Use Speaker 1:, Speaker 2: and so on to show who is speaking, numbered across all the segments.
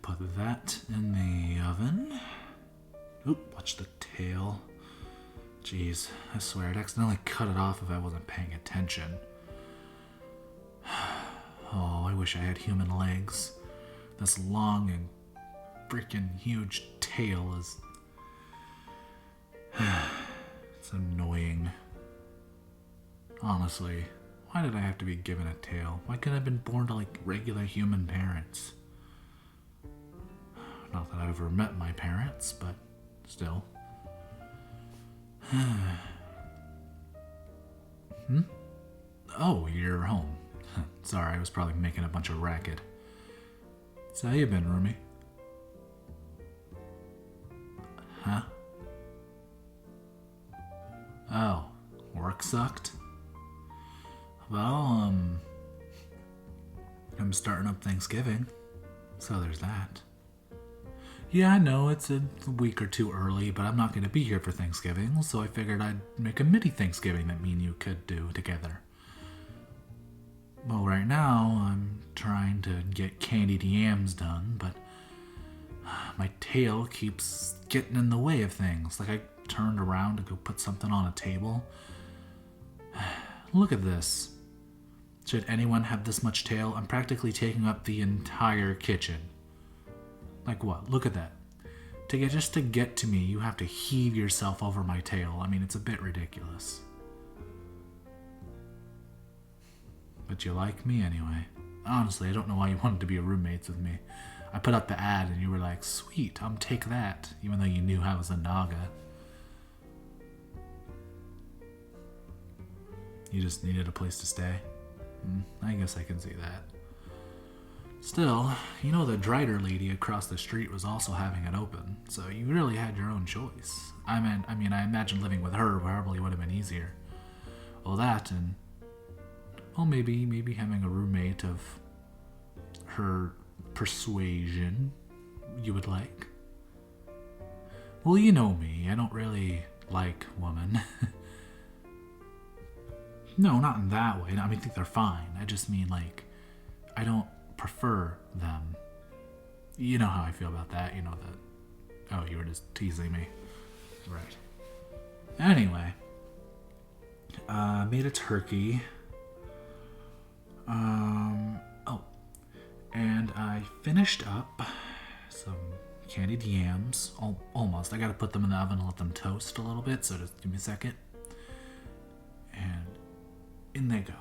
Speaker 1: put that in the oven. Oop, watch the tail. Jeez, I swear I'd accidentally cut it off if I wasn't paying attention. Oh, I wish I had human legs. This long and freaking huge tail is... It's annoying. Honestly, why did I have to be given a tail? Why couldn't I have been born to, like, regular human parents? Not that I've ever met my parents, but still. Oh, you're home. Sorry, I was probably making a bunch of racket. So how you been, roomie? Huh? Oh, work sucked? Well, I'm starting up Thanksgiving, so there's that. Yeah, I know it's a week or two early, but I'm not going to be here for Thanksgiving, so I figured I'd make a mini Thanksgiving that me and you could do together. Well, right now, I'm trying to get candied yams done, but my tail keeps getting in the way of things. Like I turned around to go put something on a table. Look at this. Should anyone have this much tail? I'm practically taking up the entire kitchen. Like what? Look at that. Just to get to me, you have to heave yourself over my tail. I mean, it's a bit ridiculous. But you like me anyway. Honestly, I don't know why you wanted to be roommates with me. I put up the ad and you were like, sweet, take that, even though you knew I was a naga. You just needed a place to stay? I guess I can see that. Still, you know the Drider lady across the street was also having it open, so you really had your own choice. I imagine living with her probably would have been easier. Well, that and... Well, maybe having a roommate of her persuasion you would like. Well, you know me. I don't really like women. No, not in that way. I think they're fine. I just mean, like, I don't prefer them. You know how I feel about that. You know that. Oh, you were just teasing me. Right. Anyway. Made a turkey. And I finished up some candied yams. Almost. I gotta put them in the oven and let them toast a little bit, so just give me a second. And in they go.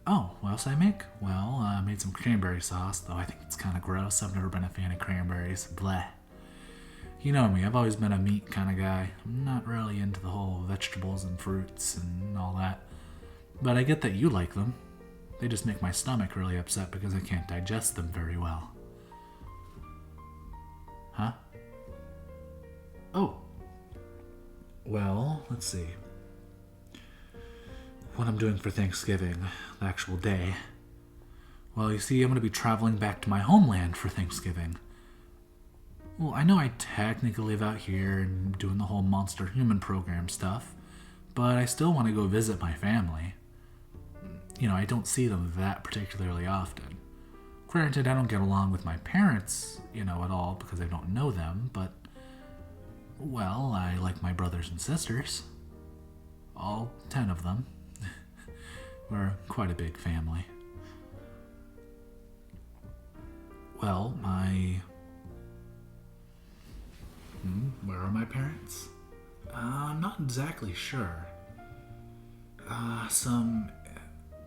Speaker 1: Oh, what else I make? Well, I made some cranberry sauce, though I think it's kind of gross. I've never been a fan of cranberries. Bleh. You know me, I've always been a meat kind of guy. I'm not really into the whole vegetables and fruits and all that. But I get that you like them. They just make my stomach really upset because I can't digest them very well. Huh? Oh. Well, let's see. What I'm doing for Thanksgiving, the actual day. Well, you see, I'm going to be traveling back to my homeland for Thanksgiving. Well, I know I technically live out here and doing the whole Monster Human program stuff, but I still want to go visit my family. You know, I don't see them that particularly often. Granted, I don't get along with my parents, at all because I don't know them, but, well, I like my brothers and sisters. All 10 of them. We're quite a big family. Well, where are my parents? I'm not exactly sure.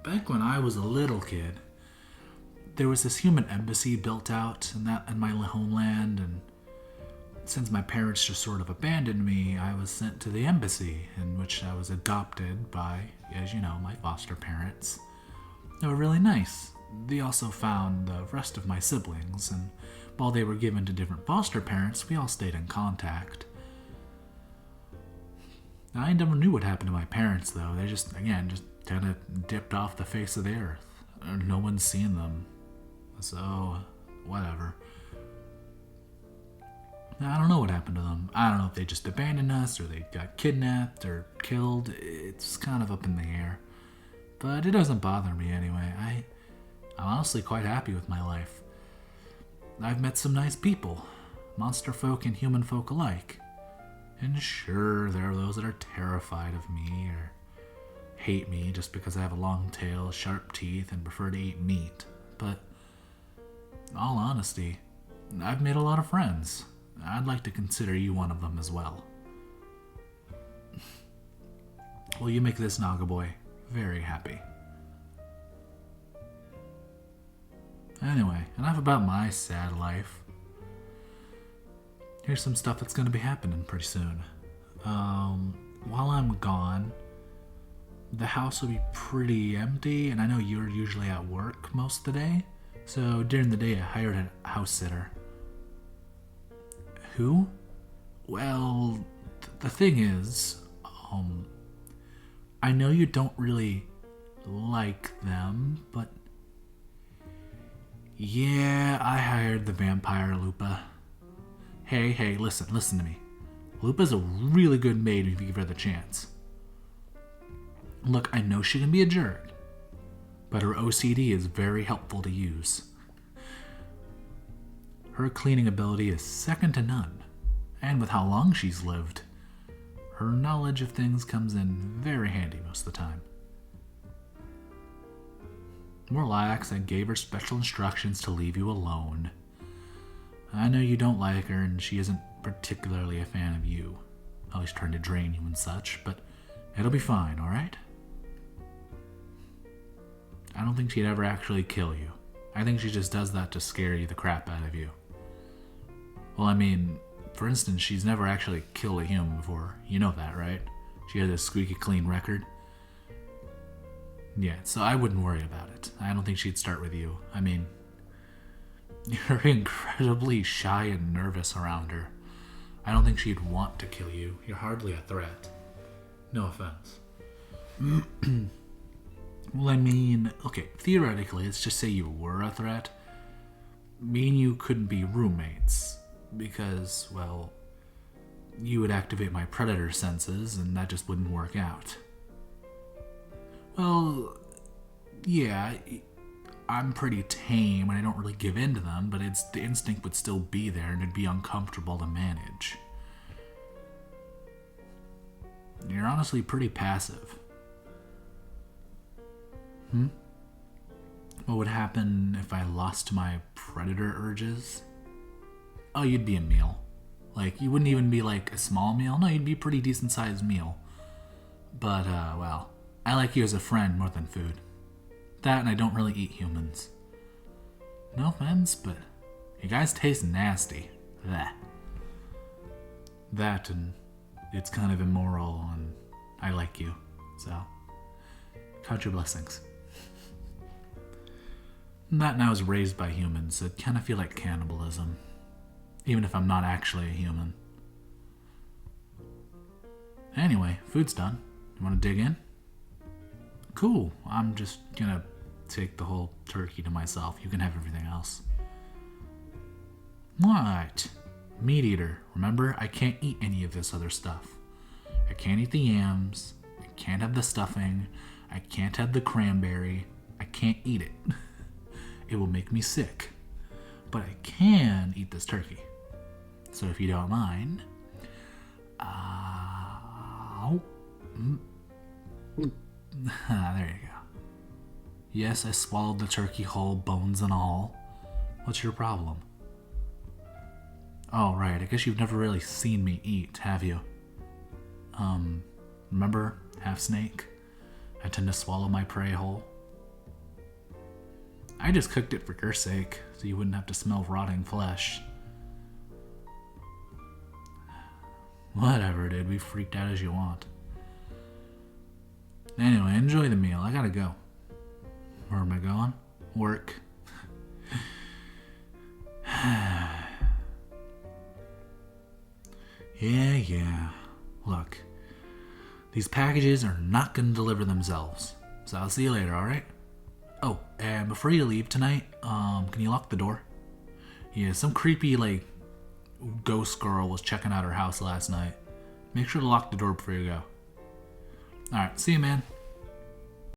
Speaker 1: Back when I was a little kid, there was this human embassy built out in my homeland, and since my parents just sort of abandoned me, I was sent to the embassy, in which I was adopted by, as you know, my foster parents. They were really nice. They also found the rest of my siblings, and while they were given to different foster parents, we all stayed in contact. I never knew what happened to my parents, though. They just kind of dipped off the face of the earth. No one's seen them. So, whatever. I don't know what happened to them. I don't know if they just abandoned us, or they got kidnapped, or killed. It's kind of up in the air. But it doesn't bother me anyway. I'm honestly quite happy with my life. I've met some nice people, monster folk and human folk alike. And sure, there are those that are terrified of me or hate me just because I have a long tail, sharp teeth, and prefer to eat meat. But, in all honesty, I've made a lot of friends. I'd like to consider you one of them as well. Well, you make this Naga boy very happy. Anyway, enough about my sad life. Here's some stuff that's going to be happening pretty soon. While I'm gone, the house will be pretty empty, and I know you're usually at work most of the day, so during the day I hired a house sitter. Who? Well, the thing is, I know you don't really like them, but yeah, I hired the vampire Lupa. Hey, listen to me. Lupa's a really good maid if you give her the chance. Look, I know she can be a jerk, but her OCD is very helpful to use. Her cleaning ability is second to none, and with how long she's lived, her knowledge of things comes in very handy most of the time. Relax, I gave her special instructions to leave you alone. I know you don't like her, and she isn't particularly a fan of you. Always trying to drain you and such, but it'll be fine, alright? I don't think she'd ever actually kill you. I think she just does that to scare you the crap out of you. Well, I mean, for instance, she's never actually killed a human before. You know that, right? She has a squeaky clean record. Yeah, so I wouldn't worry about it. I don't think she'd start with you. I mean, you're incredibly shy and nervous around her. I don't think she'd want to kill you. You're hardly a threat. No offense. Well, I mean, okay, theoretically, let's just say you were a threat. Me and you couldn't be roommates. Because, well, you would activate my predator senses, and that just wouldn't work out. Well, yeah, I'm pretty tame, and I don't really give in to them, but the instinct would still be there, and it'd be uncomfortable to manage. You're honestly pretty passive. What would happen if I lost my predator urges? Oh, you'd be a meal. Like, you wouldn't even be like a small meal. No, you'd be a pretty decent sized meal. But, well, I like you as a friend more than food. That, and I don't really eat humans. No offense, but you guys taste nasty. Blech. That, and it's kind of immoral, and I like you. So, count your blessings. That, and I was raised by humans, so it kind of feel like cannibalism. Even if I'm not actually a human. Anyway, food's done. You want to dig in? Cool. I'm just gonna take the whole turkey to myself. You can have everything else. What? Meat eater. Remember, I can't eat any of this other stuff. I can't eat the yams. I can't have the stuffing. I can't have the cranberry. I can't eat it. It will make me sick. But I can eat this turkey. So if you don't mind... there you go. Yes, I swallowed the turkey whole, bones and all. What's your problem? Oh, right, I guess you've never really seen me eat, have you? Remember, half snake? I tend to swallow my prey whole. I just cooked it for your sake, so you wouldn't have to smell rotting flesh. Whatever, dude, be freaked out as you want. Anyway, enjoy the meal. I gotta go. Where am I going? Work. Yeah. Look, these packages are not gonna deliver themselves. So I'll see you later, alright? Oh, and before you leave tonight, can you lock the door? Yeah, some creepy, ghost girl was checking out her house last night. Make sure to lock the door before you go. Alright, see you, man.